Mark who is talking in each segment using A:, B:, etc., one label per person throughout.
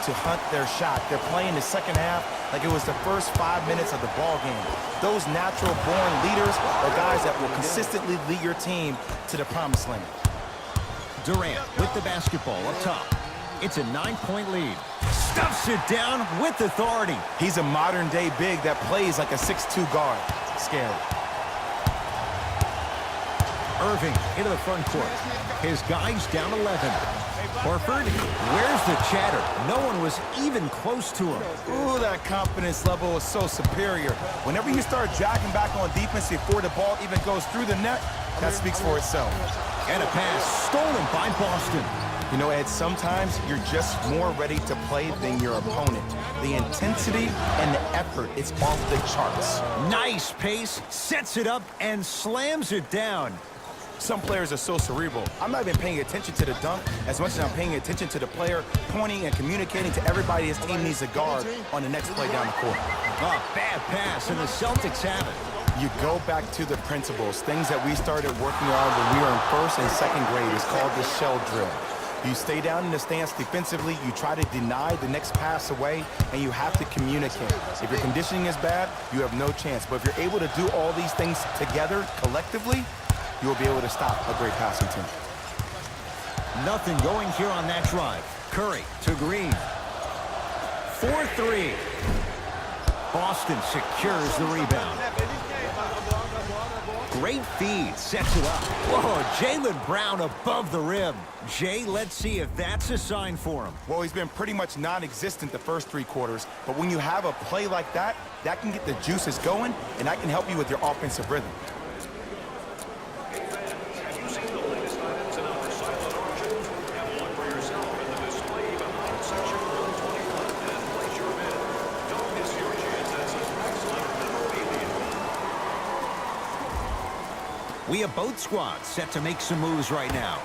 A: to hunt their shot. They're playing the second half like it was the first 5 minutes of the ball game. Those natural-born leaders are guys that will consistently lead your team to the promised land.
B: Durant with the basketball up top. It's a 9-point lead. Stuffs it down with authority.
A: He's a modern-day big that plays like a 6'2 guard. Scary.
B: Irving into the front court. His guy's down 11. Horford, where's the chatter? No one was even close to him.
A: Ooh, that confidence level is so superior. Whenever you start jacking back on defense before the ball even goes through the net, that speaks for itself.
B: And a pass stolen by Boston.
A: You know, Ed, sometimes you're just more ready to play than your opponent. The intensity and the effort, it's off the charts.
B: Nice pace, sets it up, and slams it down.
A: Some players are so cerebral. I'm not even paying attention to the dunk as much as I'm paying attention to the player pointing and communicating to everybody his team needs a guard on the next play down the court.
B: Oh, bad pass, and the Celtics have it.
A: You go back to the principles, things that we started working on when we were in first and second grade. It's called the shell drill. You stay down in the stance defensively, you try to deny the next pass away, and you have to communicate. If your conditioning is bad, you have no chance. But if you're able to do all these things together, collectively, you'll be able to stop a great passing team.
B: Nothing going here on that drive. Curry to Green. 4-3. Boston secures the rebound. Great feed, sets it up. Whoa, Jaylen Brown above the rim. Jay, let's see if that's a sign for him.
A: Well, he's been pretty much non-existent the first 3 quarters, but when you have a play like that, that can get the juices going, and that can help you with your offensive rhythm.
B: We have both squads set to make some moves right now.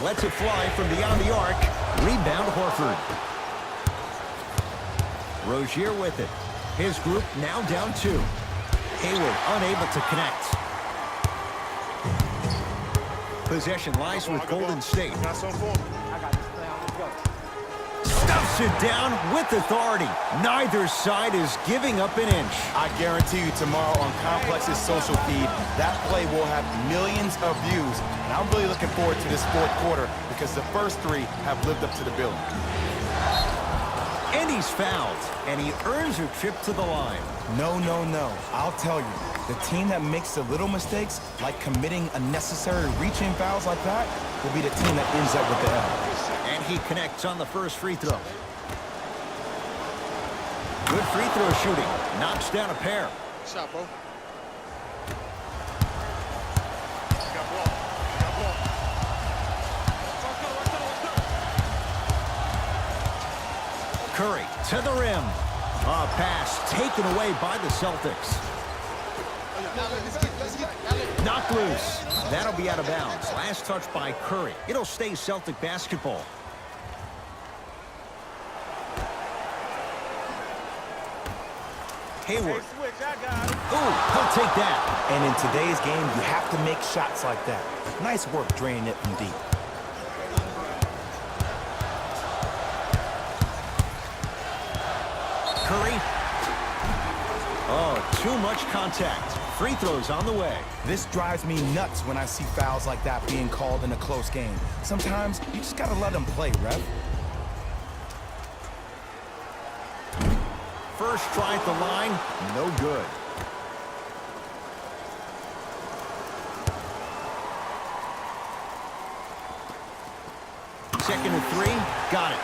B: Lets it fly from beyond the arc. Rebound Horford. Rozier with it. His group now down 2. Hayward unable to connect. Possession lies with Golden State. Stuffs it down with authority. Neither side is giving up an inch.
A: I guarantee you tomorrow on Complex's social feed, that play will have millions of views. And I'm really looking forward to this 4th quarter because the first 3 have lived up to the billing.
B: And he's fouled, and he earns a trip to the line.
A: No, no, no. I'll tell you, the team that makes the little mistakes, like committing unnecessary reach-in fouls like that, will be the team that ends up with the L.
B: And he connects on the first free throw. Good free throw shooting. Knocks down a pair.
C: Shot, bro.
B: Curry to the rim. A pass taken away by the Celtics. Knocked loose. That'll be out of bounds. Last touch by Curry. It'll stay Celtic basketball. Hayward. Ooh, he'll take that.
A: And in today's game, you have to make shots like that. Nice work draining it from deep.
B: Curry. Oh, too much contact. Free throws on the way.
A: This drives me nuts when I see fouls like that being called in a close game. Sometimes you just gotta let them play, ref.
B: First try at the line, no good. Second and 3, got it.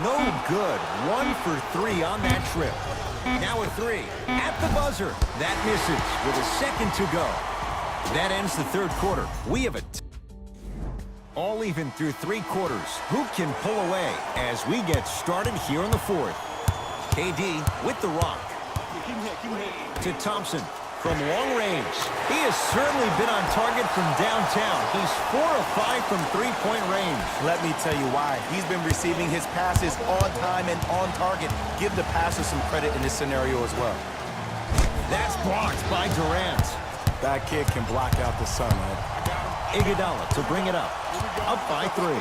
B: No good. 1 for 3 on that trip. Now a 3 at the buzzer. That misses with a second to go. That ends the 3rd quarter. We have it all even through 3 quarters. Who can pull away as we get started here in the 4th? KD with the rock. To Thompson. from long range. He has certainly been on target from downtown. He's 4 of 5 from three-point range.
A: Let me tell you why. He's been receiving his passes on time and on target. Give the passer some credit in this scenario as well.
B: That's blocked by Durant.
A: That kid can block out the sun, man.
B: Iguodala to bring it up. Up by 3.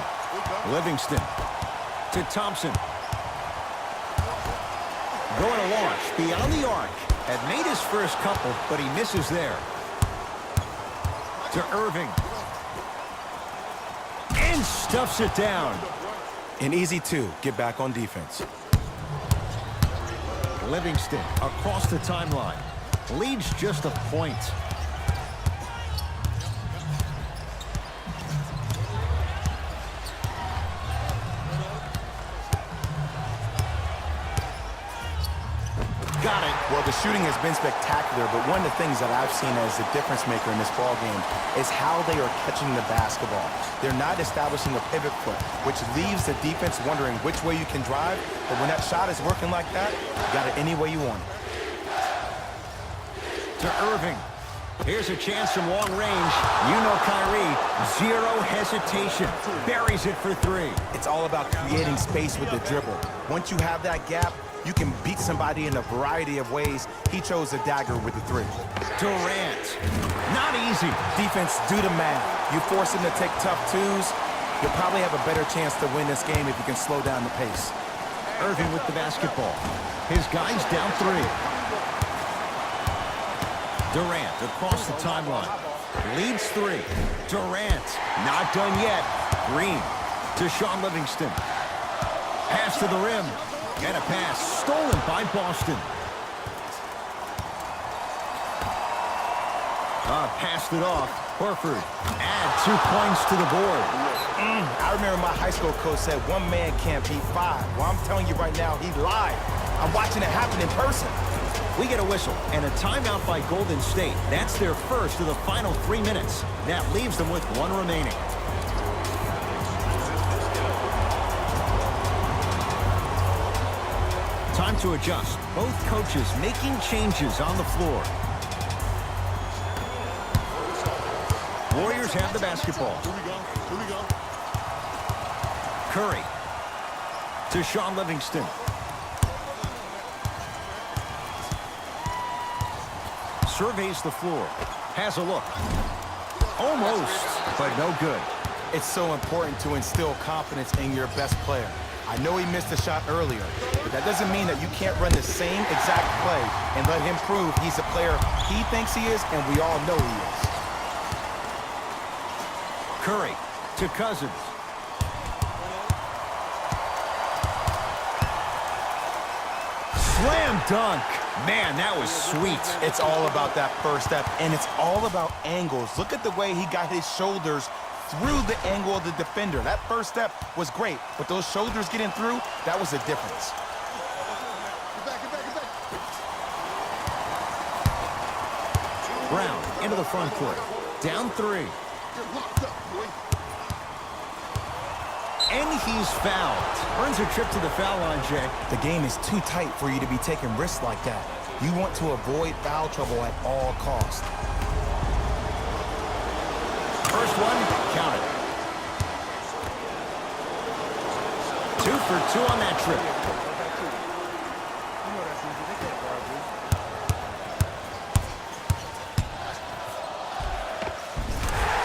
B: Livingston to Thompson. Going to launch beyond the arc. Had made his first couple, but he misses there. To Irving. And stuffs it down.
A: An easy 2. Get back on defense.
B: Livingston across the timeline. Leads just a point. Got it.
A: Well, the shooting has been spectacular, but one of the things that I've seen as the difference maker in this ball game is how they are catching the basketball. They're not establishing a pivot foot, which leaves the defense wondering which way you can drive, but when that shot is working like that, you got it any way you want it.
B: To Irving. Here's a chance from long range. You know Kyrie, zero hesitation. Buries it for 3.
A: It's all about creating space with the dribble. Once you have that gap, you can beat somebody in a variety of ways. He chose the dagger with the 3.
B: Durant. Not easy.
A: Defense, do the math. You force him to take tough 2s, you'll probably have a better chance to win this game if you can slow down the pace.
B: Irving with the basketball. His guys down 3. Durant across the timeline. Leads 3. Durant. Not done yet. Green to Shaun Livingston. Pass to the rim. And a pass stolen by Boston. Passed it off. Horford. Add 2 points to the board.
A: I remember my high school coach said 1 man can't beat 5. Well, I'm telling you right now, he lied. I'm watching it happen in person.
B: We get a whistle and a timeout by Golden State. That's their first of the final 3 minutes. That leaves them with 1 remaining. Time to adjust. Both coaches making changes on the floor. Warriors have the basketball.
C: Here we go.
B: Curry to Shaun Livingston. Surveys the floor. Has a look. Almost, but no good.
A: It's so important to instill confidence in your best player. I know he missed a shot earlier, but that doesn't mean that you can't run the same exact play and let him prove he's a player he thinks he is, and we all know he is.
B: Curry to Cousins. Slam dunk. Man, that was sweet.
A: It's all about that first step, and it's all about angles. Look at the way he got his shoulders through the angle of the defender. That first step was great, but those shoulders getting through, that was the difference.
C: Get back.
B: Brown into the front court. Down 3.
C: Get locked up, boy.
B: And he's fouled. Earns a trip to the foul line, Jay.
A: The game is too tight for you to be taking risks like that. You want to avoid foul trouble at all costs.
B: First one, count it. 2 for 2 on that trip.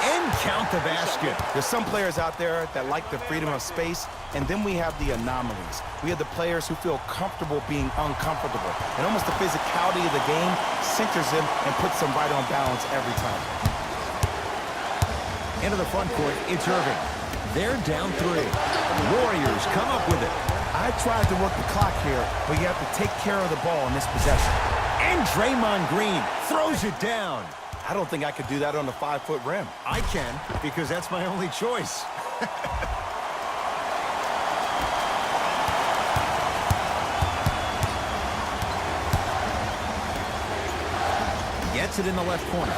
B: And count the basket.
A: There's some players out there that like the freedom of space, and then we have the anomalies. We have the players who feel comfortable being uncomfortable, and almost the physicality of the game centers them and puts them right on balance every time.
B: Into the front court, it's Irving. They're down 3. Warriors come up with it.
A: I tried to work the clock here, but you have to take care of the ball in this possession.
B: And Draymond Green throws it down.
A: I don't think I could do that on the 5-foot rim.
B: I can, because that's my only choice. Gets it in the left corner.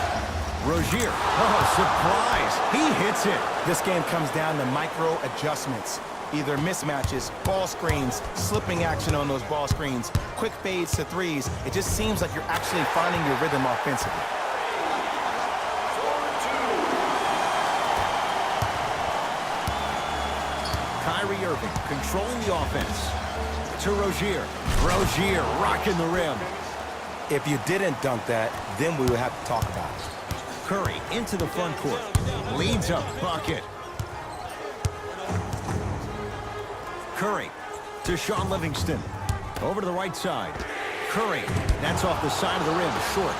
B: Rozier. Oh, surprise. He hits it.
A: This game comes down to micro adjustments. Either mismatches, ball screens, slipping action on those ball screens, quick fades to threes. It just seems like you're actually finding your rhythm offensively.
B: Kyrie Irving controlling the offense. To Rozier. Rozier rocking the rim.
A: If you didn't dunk that, then we would have to talk about it.
B: Curry into the front court. Leads a bucket. Curry to Shaun Livingston. Over to the right side. Curry. That's off the side of the rim. Short.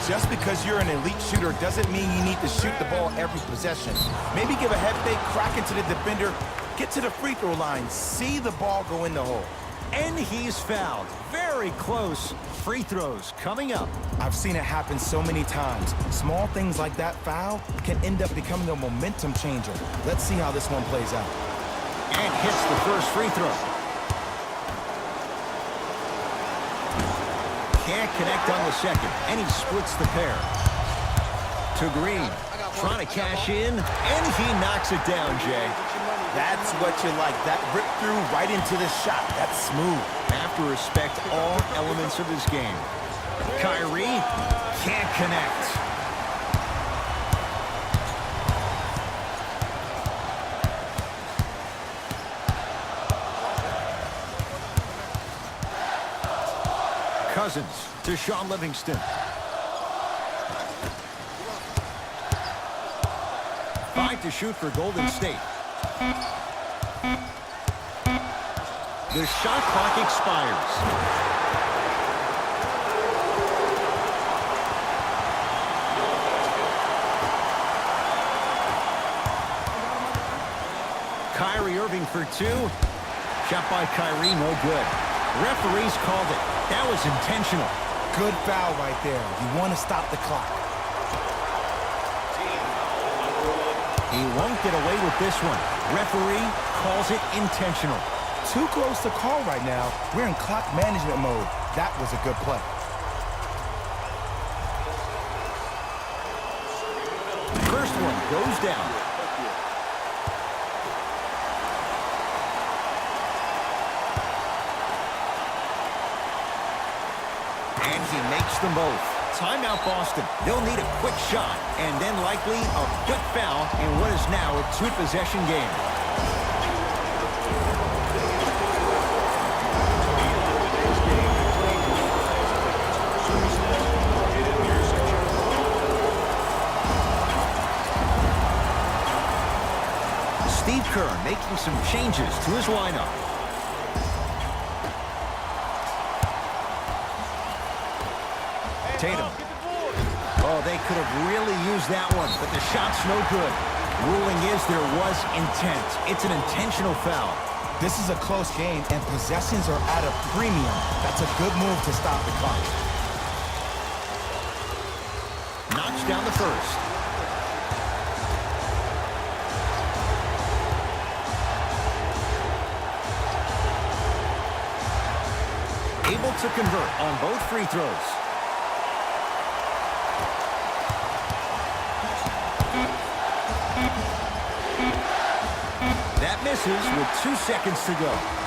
A: Just because you're an elite shooter doesn't mean you need to shoot the ball every possession. Maybe give a head fake, crack into the defender, get to the free throw line, see the ball go in the hole.
B: And he's fouled. Very close. Free throws coming up.
A: I've seen it happen so many times. Small things like that foul can end up becoming a momentum changer. Let's see how this one plays out.
B: And hits the first free throw. Can't connect on the second. And he splits the pair. To Green. Trying to cash in. And he knocks it down, Jay.
A: That's what you like. That rip through right into the shot. That's smooth.
B: Have to respect all elements of his game. Kyrie can't connect. Cousins to Shaun Livingston. 5 to shoot for Golden State. The shot clock expires. Kyrie Irving for 2. Shot by Kyrie, no good. Referees called it. That was intentional.
A: Good foul right there. You want to stop the clock.
B: He won't get away with this one. Referee calls it intentional.
A: Too close to call right now. We're in clock management mode. That was a good play.
B: First one goes down. And he makes them both. Timeout, Boston. They'll need a quick shot and then likely a quick foul in what is now a 2-possession game. Steve Kerr making some changes to his lineup. Tatum. Oh, they could have really used that one, but the shot's no good. Ruling is there was intent. It's an intentional foul.
A: This is a close game, and possessions are at a premium. That's a good move to stop the clock.
B: Knocks down the first. Able to convert on both free throws. That misses with 2 seconds to go.